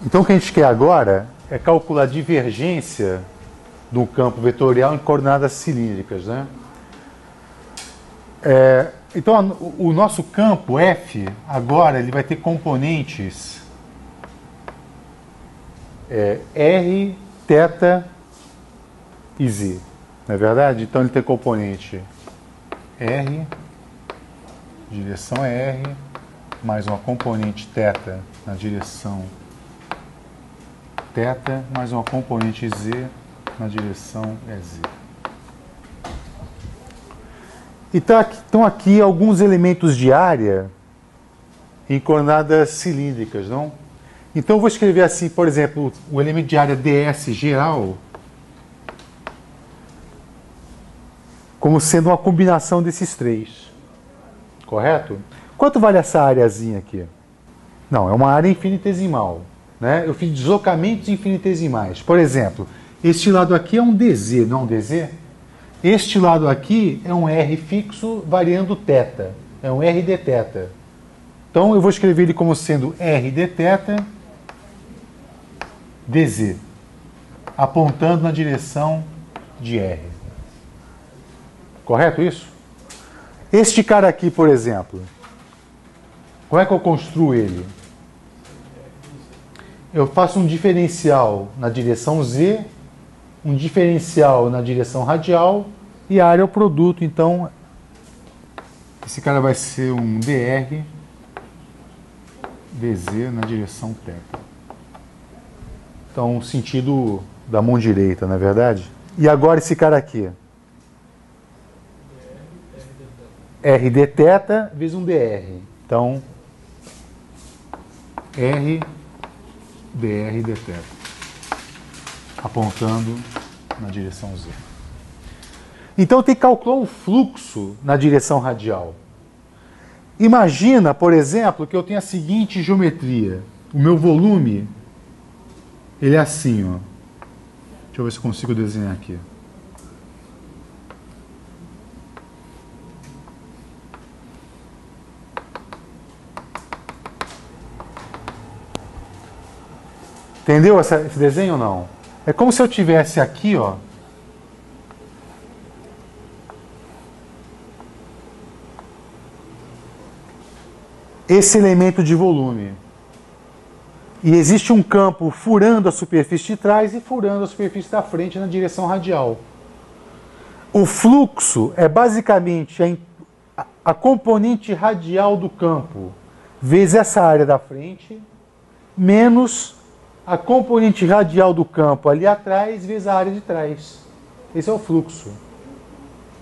Então o que a gente quer agora é calcular a divergência do campo vetorial em coordenadas cilíndricas, né? Então o nosso campo F agora ele vai ter componentes R, θ e Z, não é verdade? Então ele tem componente R, direção R, mais uma componente θ na direção θ, mais uma componente Z na direção Z. Então aqui alguns elementos de área em coordenadas cilíndricas, não? Então eu vou escrever assim, por exemplo, o elemento de área ds geral como sendo uma combinação desses três. Correto? Quanto vale essa areazinha aqui? Não, é uma área infinitesimal, né? Eu fiz deslocamentos infinitesimais. Por exemplo, este lado aqui é um dz, não é um dz? Este lado aqui é um r fixo variando θ. É um r dθ. Então eu vou escrever ele como sendo r dθ dz, apontando na direção de r. Correto isso? Este cara aqui, por exemplo, como é que eu construo ele? Eu faço um diferencial na direção z, um diferencial na direção radial e a área é o produto. Então, esse cara vai ser um dr dz na direção θ. Então, sentido da mão direita, não é verdade? E agora esse cara aqui. R dθ vezes um dr. Então, R dr dθ. Apontando na direção Z. Então, eu tenho que calcular o fluxo na direção radial. Imagina, por exemplo, que eu tenho a seguinte geometria. O meu volume, ele é assim, ó. Deixa eu ver se eu consigo desenhar aqui. Entendeu esse desenho ou não? É como se eu tivesse aqui, ó, esse elemento de volume. E existe um campo furando a superfície de trás e furando a superfície da frente na direção radial. O fluxo é basicamente a componente radial do campo, vezes essa área da frente, menos a componente radial do campo ali atrás, vezes a área de trás. Esse é o fluxo.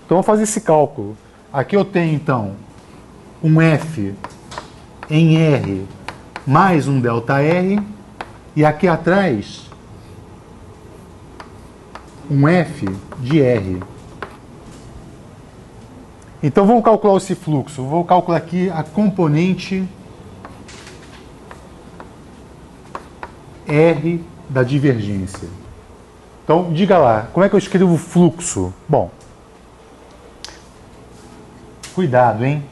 Então, vamos fazer esse cálculo. Aqui eu tenho, então, um F em R mais um ΔR, e aqui atrás, um F de R. Então, vamos calcular esse fluxo. Vou calcular aqui a componente R da divergência. Então, diga lá, como é que eu escrevo fluxo? Bom, cuidado, hein?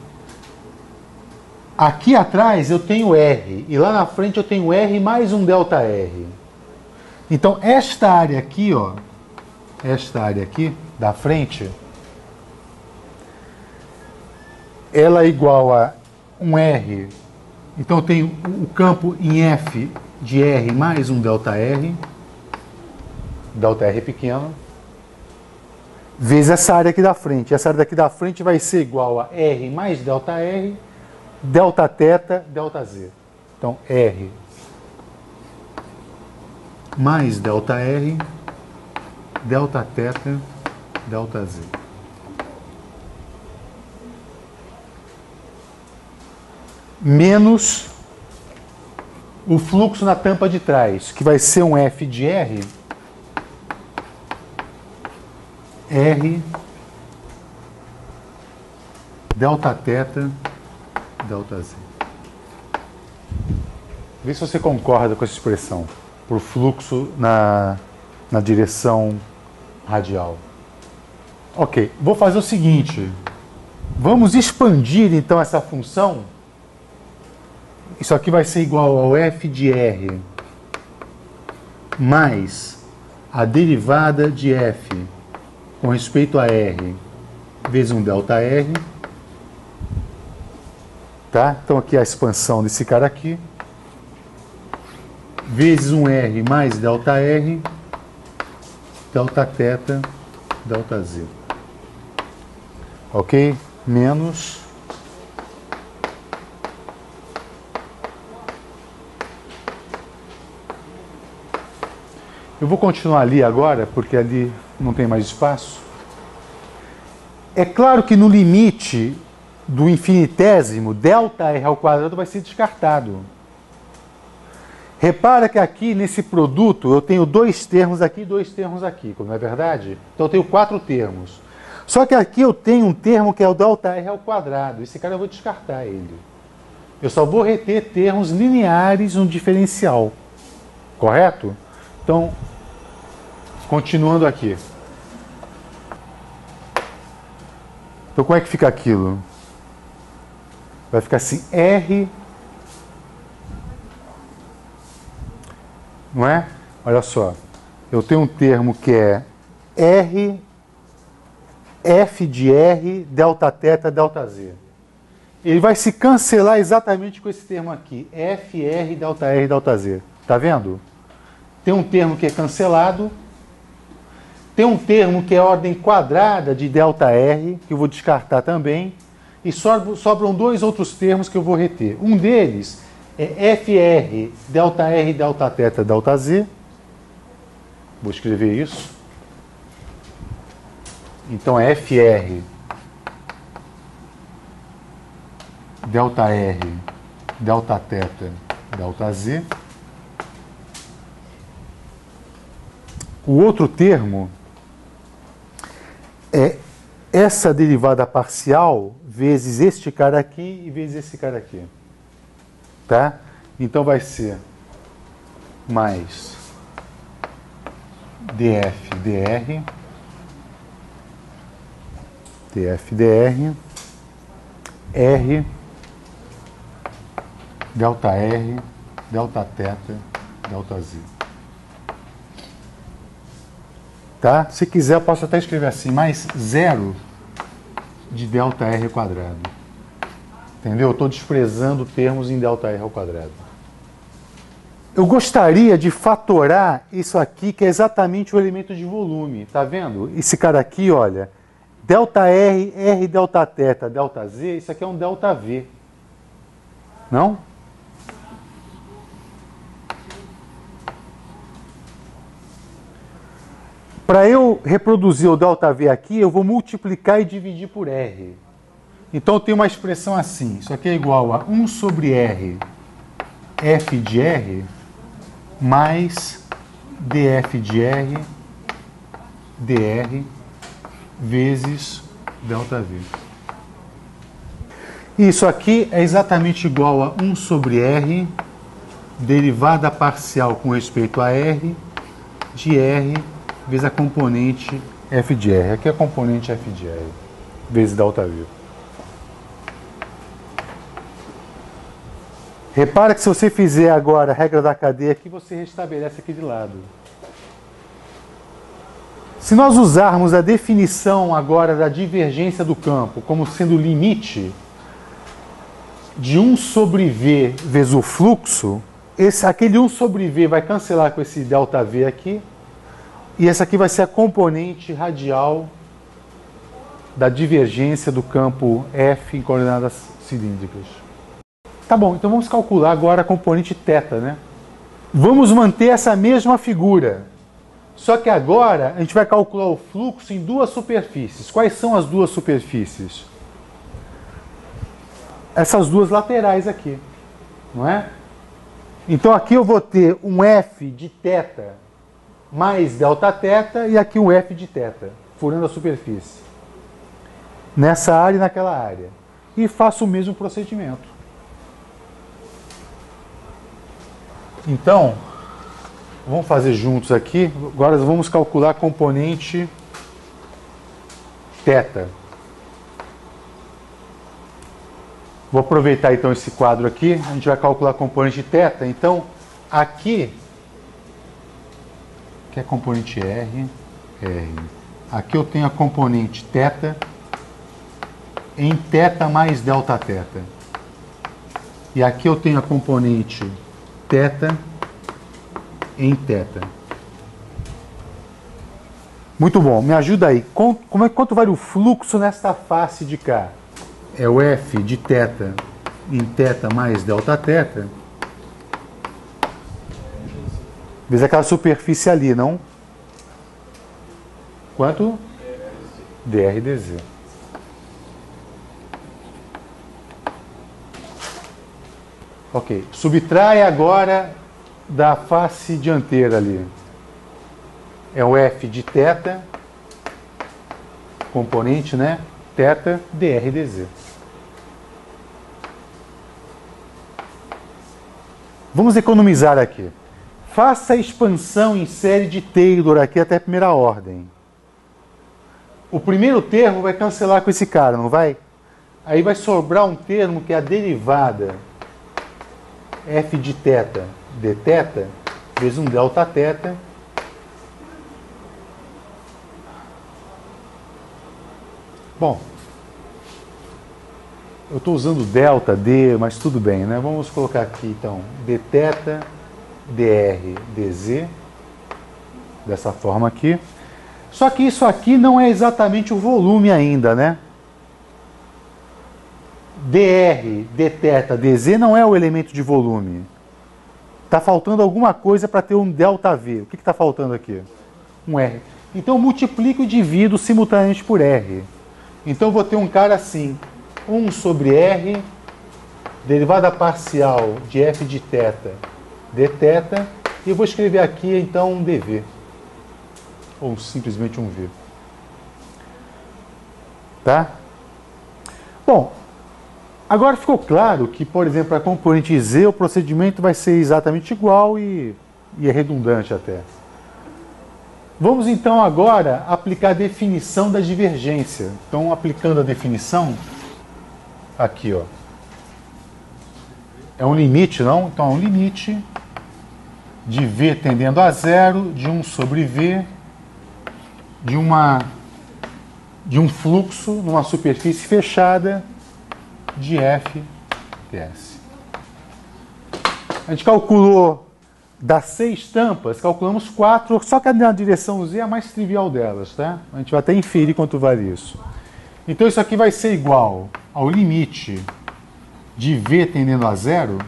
Aqui atrás eu tenho R, e lá na frente eu tenho R mais um ΔR. Então, esta área aqui, ó, esta área aqui, da frente, ela é igual a um R. Então, eu tenho o campo em F de R mais um ΔR pequeno, vezes essa área aqui da frente. Essa área daqui da frente vai ser igual a R mais ΔR, Δθ, ΔZ. Então, R mais ΔR, Δθ, ΔZ. Menos o fluxo na tampa de trás, que vai ser um F de R, R, Δθ, ΔZ. Vê se você concorda com essa expressão, por fluxo na na direção radial. Ok, vou fazer o seguinte. Vamos expandir então essa função. Isso aqui vai ser igual ao f de r mais a derivada de f com respeito a r vezes um ΔR. Tá? Então aqui a expansão desse cara aqui. Vezes um r mais ΔR, Δθ, ΔZ. Ok? Menos eu vou continuar ali agora, porque ali não tem mais espaço. É claro que no limite do infinitésimo, ΔR ao quadrado vai ser descartado. Repara que aqui nesse produto eu tenho dois termos aqui e dois termos aqui, não é verdade? Então eu tenho 4 termos. Só que aqui eu tenho um termo que é o ΔR ao quadrado. Esse cara eu vou descartar ele. Eu só vou reter termos lineares no diferencial. Correto? Então, continuando aqui. Então como é que fica aquilo? Vai ficar assim, R... Não é? Olha só. Eu tenho um termo que é R... F de R, Δθ, ΔZ. Ele vai se cancelar exatamente com esse termo aqui. FR, ΔR, ΔZ. Tá vendo? Tem um termo que é cancelado. Tem um termo que é ordem quadrada de ΔR, que eu vou descartar também. E sobram 2 outros termos que eu vou reter. Um deles é FR, ΔR, Δθ, ΔZ. Vou escrever isso. Então é FR, ΔR, Δθ, ΔZ. O outro termo é essa derivada parcial vezes este cara aqui e vezes esse cara aqui. Tá? Então vai ser mais df dr, df dr, r, ΔR, Δθ, ΔZ. Tá? Se quiser, eu posso até escrever assim, mais 0 de ΔR ao quadrado. Entendeu? Eu estou desprezando termos em ΔR ao quadrado. Eu gostaria de fatorar isso aqui, que é exatamente o elemento de volume. Tá vendo? Esse cara aqui, olha, ΔR, R, Δθ, ΔZ, isso aqui é um ΔV. Não? Para eu reproduzir o ΔV aqui, eu vou multiplicar e dividir por R. Então eu tenho uma expressão assim, isso aqui é igual a 1 sobre R, F de R, mais df de R, dr, vezes ΔV. Isso aqui é exatamente igual a 1 sobre R, derivada parcial com respeito a R, de R, vezes a componente F de R. Aqui é a componente F de R, vezes ΔV. Repara que se você fizer agora a regra da cadeia aqui, você restabelece aqui de lado. Se nós usarmos a definição agora da divergência do campo como sendo o limite de 1 sobre V vezes o fluxo, aquele 1 sobre V vai cancelar com esse ΔV aqui, e essa aqui vai ser a componente radial da divergência do campo F em coordenadas cilíndricas. Tá bom, então vamos calcular agora a componente θ, né? Vamos manter essa mesma figura, só que agora a gente vai calcular o fluxo em 2 superfícies. Quais são as 2 superfícies? Essas 2 laterais aqui, não é? Então aqui eu vou ter um F de θ mais Δθ e aqui um F de θ, furando a superfície. Nessa área e naquela área. E faço o mesmo procedimento. Então, Vamos fazer juntos aqui. Agora vamos calcular a componente θ. Vou aproveitar então esse quadro aqui. A gente vai calcular a componente θ. Então, aqui, que é a componente R. Aqui eu tenho a componente θ em θ mais Δθ. E aqui eu tenho a componente θ em θ. Muito bom, me ajuda aí. Quanto vale o fluxo nesta face de cá? É o F de θ em θ mais Δθ. Vezes aquela superfície ali, não? Quanto? dr dz. Ok. Subtrai agora da face dianteira ali. É o F de θ, componente, né? θ dr dz. Vamos economizar aqui. Faça a expansão em série de Taylor aqui até a primeira ordem. O primeiro termo vai cancelar com esse cara, não vai? Aí vai sobrar um termo que é a derivada f de θ dθ vezes um Δθ Bom, eu estou usando delta, d, mas tudo bem, né? Vamos colocar aqui, então, dθ, dr, dz, dessa forma aqui. Só que isso aqui não é exatamente o volume ainda, né? dr, dθ, dz não é o elemento de volume. Está faltando alguma coisa para ter um ΔV. O que está faltando aqui? Um R. Então, eu multiplico e divido simultaneamente por R. Então, eu vou ter um cara assim, 1 sobre R, derivada parcial de f de θ dθ, e eu vou escrever aqui, então, um dv. Ou simplesmente um v. Tá? Bom, agora ficou claro que, por exemplo, a componente z, o procedimento vai ser exatamente igual e é redundante até. Vamos então agora aplicar a definição da divergência. Então, aplicando a definição, aqui, ó. É um limite, não? Então, é um limite de v tendendo a zero, de 1 sobre v, de um fluxo numa superfície fechada de f ds. A gente calculou das 6 tampas, calculamos 4, só que na direção z é a mais trivial delas, tá? A gente vai até inferir quanto vale isso. Então isso aqui vai ser igual ao limite de v tendendo a zero.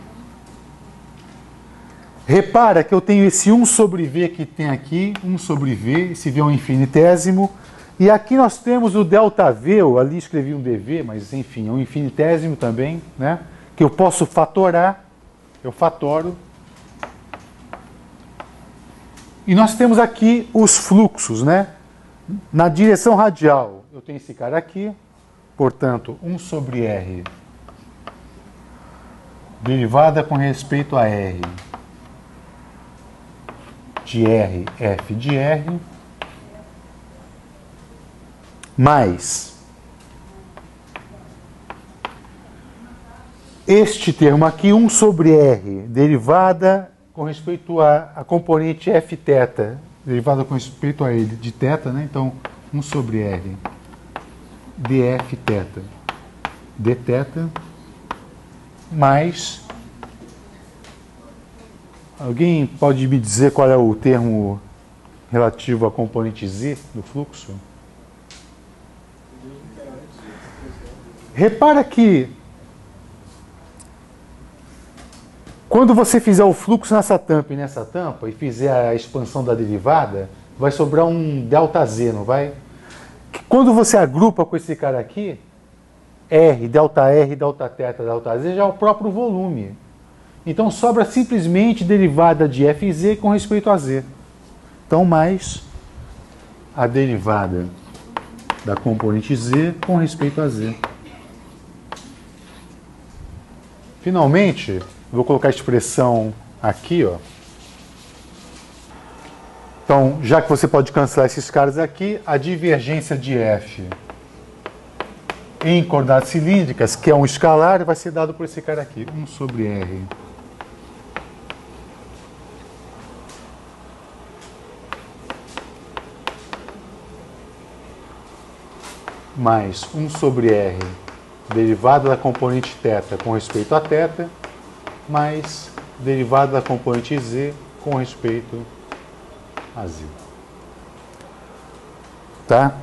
Repara que eu tenho esse 1 sobre v que tem aqui, 1 sobre v, esse v é um infinitésimo, e aqui nós temos o ΔV, eu ali escrevi um dv, mas enfim, é um infinitésimo também, né? Que eu posso fatorar, eu fatoro. E nós temos aqui os fluxos, né? Na direção radial, eu tenho esse cara aqui, portanto, 1 sobre R, derivada com respeito a R, de R, F de R, mais este termo aqui, 1 sobre R, derivada com respeito a componente Fθ, derivada com respeito a ele de θ, né? Então, 1 sobre R dFθ dθ, mais... Alguém pode me dizer qual é o termo relativo à componente z do fluxo? Repara que quando você fizer o fluxo nessa tampa e nessa tampa e fizer a expansão da derivada, vai sobrar um ΔZ, não vai? Quando você agrupa com esse cara aqui, R, ΔR, Δθ, ΔZ já é o próprio volume. Então sobra simplesmente derivada de Fz com respeito a z. Então mais a derivada da componente z com respeito a z. Finalmente, vou colocar a expressão aqui, ó. Então, já que você pode cancelar esses caras aqui, a divergência de F em coordenadas cilíndricas, que é um escalar, vai ser dado por esse cara aqui, 1 sobre R. Mais 1 sobre R, derivada da componente θ com respeito a θ, mais derivada da componente Z com respeito a Z. Tá?